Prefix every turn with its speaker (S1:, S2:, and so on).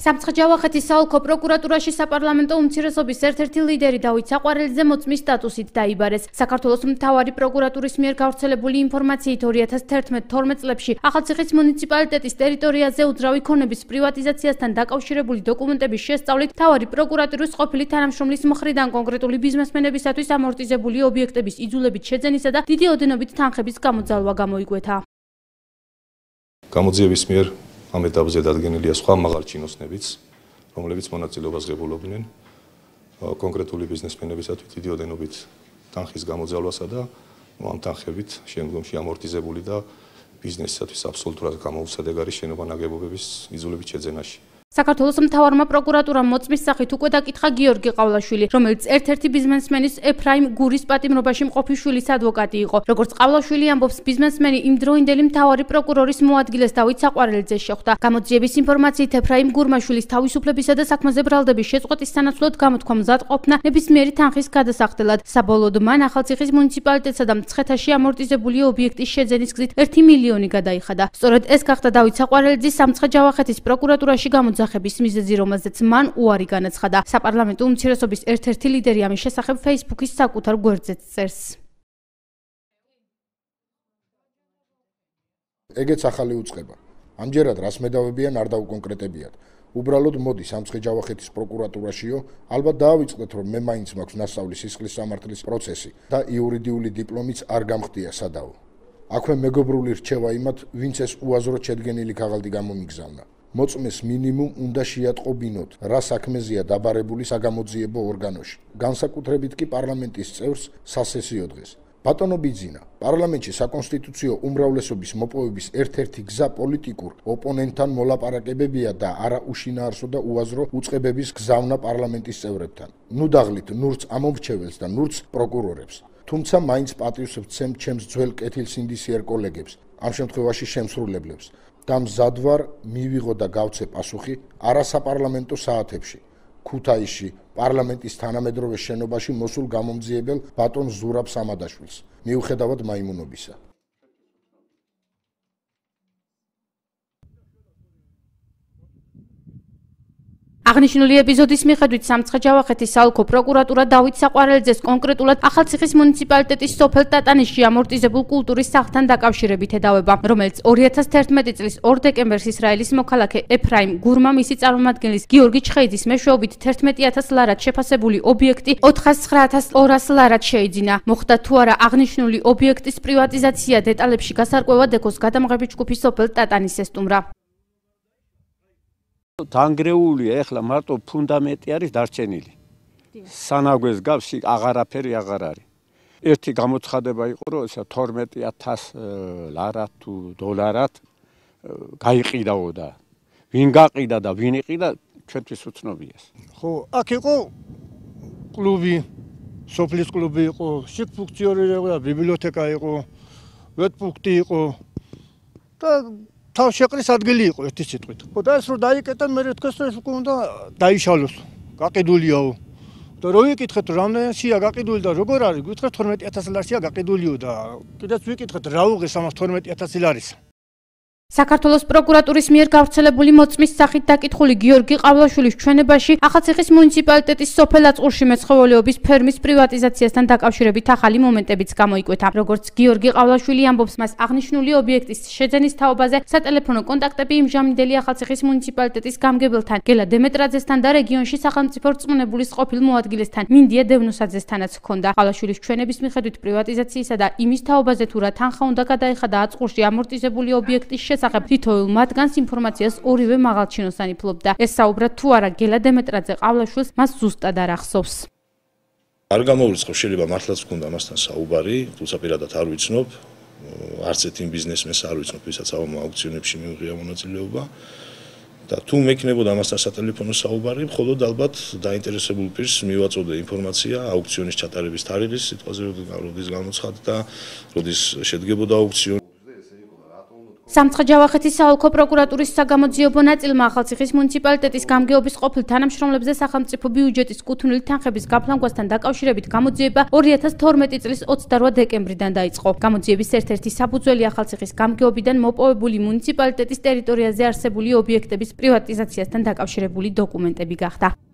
S1: სამცხე-ჯავახეთის საოლქო პროკურატურაში საპარლამენტო უმცირესობის ერთ-ერთი ლიდერი დავით საყვარელიძე მოწმის სტატუსით დაიბარეს. საქართველოს მთავარი პროკურატურის მიერ გავრცელებული ინფორმაციით 2011-12 წლებში ახალციხის მუნიციპალიტეტის ტერიტორიაზე უძრავი ქონების პრივატიზაციასთან დაკავშირებული დოკუმენტების შესწავლით მთავარი პროკურატურის ყოფილი თანამშრომლის მხრიდან კონკრეტული ბიზნესმენებისათვის ამორტიზებული ობიექტების იძულებით შეძენისა და დიდი ოდენობით თანხების გამოძალვა გამოიკვეთა.
S2: გამოძიების მიერ ამ ეტაპზე დადგენილია სხვა მაღალ ჩინოსნებიც, რომლებიც მონაწილეობას ღებულობდნენ კონკრეტული ბიზნესმენებისათვის დიდი ოდენობით თანხის გამოძალვასა და ამ თანხებით შემდგომში ამორტიზებული და ბიზნესისათვის აბსოლუტურად გამოუცადეგარი შენობა-ნაგებობების იძულებით შეძენაში.
S1: საქართველოს მთავარმა პროკურატურამ მოწმის სახით უკვე დაკითხა გიორგი ყავლაშვილი, რომელიც ერთ-ერთი ბიზნესმენის ეფრაიმ გურის პატიმრობაში მყოფი შვილის ადვოკატი იყო. როგორც ყავლაშვილი ამბობს, ბიზნესმენი იმდროინდელი მთავარი პროკურორის მოადგილეს დავით საყვარელიძეს შეხვდა. გამოძიების ინფორმაციით ეფრაიმ გურმაშვილის თავისუფლებისა და საქმეზე ბრალდების შეწყვეტის სანაცვლოდ გამოთქვა მზადყოფნა ნებისმიერი თანხის გადასახდელად. საბოლოოდ მან ახალციხის მუნიციპალიტეტსა და მცხეთაში ამორტიზებული ობიექტის შეძენის გზით 1 მილიონი გადაიხადა. სწორედ ეს გახდა დავით საყვარელიძის სამცხე-ჯავახეთის პროკურატურაში გამოძახების მიზეზი, რომელზეც მან უარი განაცხადა. საპარლამენტო უმცირესობის ერთ-ერთი ლიდერი ამის შესახებ Facebook-ის საკუთარ გვერდზეც წერს.
S3: ეგეც ახალი უწყება. ამჯერად რას მედავებიან არ დაუკონკრეტებიათ. უბრალოდ მოდი სამცხე-ჯავახეთის პროკურატურაშიო, ალბათ დაავიწყდეთ, რომ მე მაინც მაქვს ნასწავლი სისხლის სამართლის პროცესი და იურიდიული დიპლომიც არ გამხდია სადავო. აქვე მეგობრული რჩევა იმათ, ვინც ეს უაზროდ შედგენილი ქაღალდი გამომიგზავნა. მოწმეს მინიმუმ უნდა შეატყობინოთ, რა საქმეზეა დაბარებული საგამოძიებო ორგანოში. განსაკუთრებით კი პარლამენტის წევრს სასესიო დღეს. ბატონო ბიძინა, პარლამენტში საკონსტიტუციო უმრავლესობის მოპოვების ერთ-ერთი გზა პოლიტიკურ ოპონენტთან მოლაპარაკებებია და არა უშინაარსო და უაზრო უწყებების გზავნა პარლამენტის წევრებთან. ნუ დაღლით ნურც ამომრჩეველს და ნურც პროკურორებს. თუმცა მაინც პატივს ვცემ ჩემს ძველ კეთილსინდისიერ კოლეგებს, ამ შემთხვევაში შემსრულებლებს. და მზად ვარ მივიღო და გავცე პასუხი არასაპარლამენტო საათებში ქუთაისში პარლამენტის თანამედროვე შენობაში მოსულ გამომძიებელ ბატონ ზურაბ სამადაშვილს მიუხედავად მაიმუნობისა.
S1: აღნიშნული ეპიზოდის მიხედვით სამცხე-ჯავახეთის საოლქო პროკურატურა დავით საყვარელიძეს კონკრეტულად ახალციხის მუნიციპალიტეტის სოფელ ტატანიშში ამორტიზებულ კულტურის სახლთან დაკავშირებით ედავება, რომელიც 2011 წლის 2 დეკემბერს ისრაელის მოქალაქე ეფრაიმ გურმა მისი წარმომადგენლის გიორგი ჩხეიძის მეშვეობით 11,000 ლარად შეფასებული ობიექტი 409,200 ლარად შეიძინა. მოხდა თუ არა აღნიშნული ობიექტის პრივატიზაცია, დეტალებში გასარკვევად ეკოს გადამღები ჯგუფი სოფელ ტატანის ესტუმრა.
S4: დანგრეულია, ეხლა მარტო ფუნდამენტი არის დარჩენილი. სანაგვეს გავსი აღარაფერი აღარ არის. ერთი გამოცხადება იყო, რომ 12,000 ლარად თუ დოლარად გაიყიდაო და ვინ გაყიდა და ვინ იყიდა, ჩვენთვის უცნობია.
S5: ხო, აქ იყო კლუბი, სოფლის კლუბი იყო, შიგ ფუნქციონერი იყო და ბიბლიოთეკა იყო, ვეტპუნქტი იყო და თავ შეყრის ადგილი იყო ერთი სიტყვით. ხო და ეს რომ დაიკეტენ, მე თქვენს ეს უკვე უნდა დაიშალოს. გაყიდულიაო. და რო ვიკითხეთ, რამდენშია გაყიდული და როგორ არის, გითხრათ 12,000 ლარშია გაყიდულიო და კიდეც ვიკითხეთ, რა უღეს ამას 12,000 ლარის.
S1: საქართველოს პროკურატურის მიერ გავრცელებული მოწმის სახით დაკითხული გიორგი ყავლაშვილის ჩვენებაში ახალციხის მუნიციპალიტეტის სოფელ აწყურში მეცხოველეობის ფერმის პრივატიზაციასთან დაკავშირებით ახალი მომენტებიც გამოიკვეთა. როგორც გიორგი ყავლაშვილი ამბობს, მას აღნიშნული ობიექტის შეძენის თაობაზე სატელეფონო კონტაქტები იმჟამინდელი ახალციხის მუნიციპალიტეტის გამგებელთან, გელა დემეტრაძესთან და რეგიონში სახელმწიფო რწმუნებულის ყოფილ მოადგილესთან, მინდია დევნოსაძესთანაც ჰქონდა. ყავლაშვილის ჩვენების მიხედვით პრივატიზაციისა და იმის თაობაზე თუ რა თანხა უნდა გადაეხადა აწყურში ამორტიზებული ობიექტის თითოეულ მათგანს ინფორმაციას ორივე მაღალჩინოსანი ფლობდა. ეს საუბრად თუ არა გელა დემეტრაძე ყავლაშვილს მას ზუსტად არ ახსოვს.
S2: არ გამოვრიცხავ, შეიძლება მართლაც გქონდა მასთან საუბარი, თუმცა პირადად არ ვიცნობ, არც ერთ იმ ბიზნესმენს არ ვიცნობ, ვისაც ამ აუქციონებში მიუღია მონაწილეობა. და თუ მექნებოდა მასთან სატელეფონო საუბარი, მხოლოდ ალბათ დაინტერესებულ პირს მივაწოდე ინფორმაცია აუქციონის ჩატარების თარიღის, სიტყვაზე როდის გამოცხადდა, როდის შედგებოდა აუქციონი.
S1: სამცხე-ჯავახეთის საოლქო პროკურატურის საგამოძიებო ნაწილმა ახალციხის მუნიციპალიტეტის გამგეობის ყოფილ თანამშრომლებზე სახელმწიფო ბიუჯეტის კუთვნილი თანხების გაფლანგვასთან დაკავშირებით გამოძიება 2012 წლის 28 დეკემბრიდან დაიწყო. გამოძიების ერთ-ერთი საფუძველი ახალციხის გამგეობიდან მოპოვებული მუნიციპალიტეტის ტერიტორიაზე არსებული ობიექტების პრივატიზაციასთან დაკავშირებული დოკუმენტები გახდა.